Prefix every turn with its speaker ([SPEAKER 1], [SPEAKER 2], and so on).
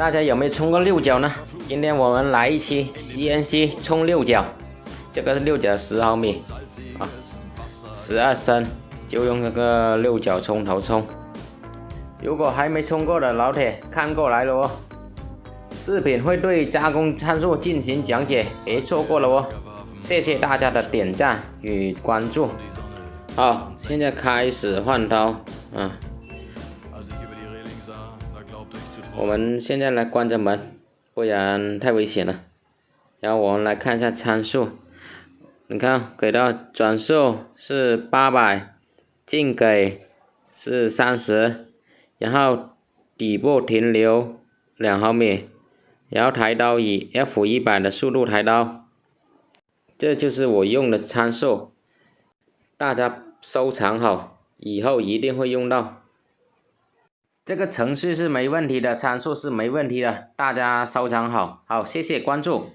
[SPEAKER 1] 大家有没有冲过六角呢？今天我们来一期 CNC 冲六角，这个是六角10毫米啊，12升，就用这个六角冲头冲。如果还没冲过的老铁看过来了哦，视频会对加工参数进行讲解，别错过了哦。谢谢大家的点赞与关注。好，现在开始换刀啊。我们现在来关着门，不然太危险了。然后我们来看一下参数，你看给到转速是800，进给是30，然后底部停留2毫米，然后抬刀以 F100的速度抬刀，这就是我用的参数，大家收藏好，以后一定会用到。这个程序是没问题的，参数是没问题的，大家收藏好。好，谢谢关注。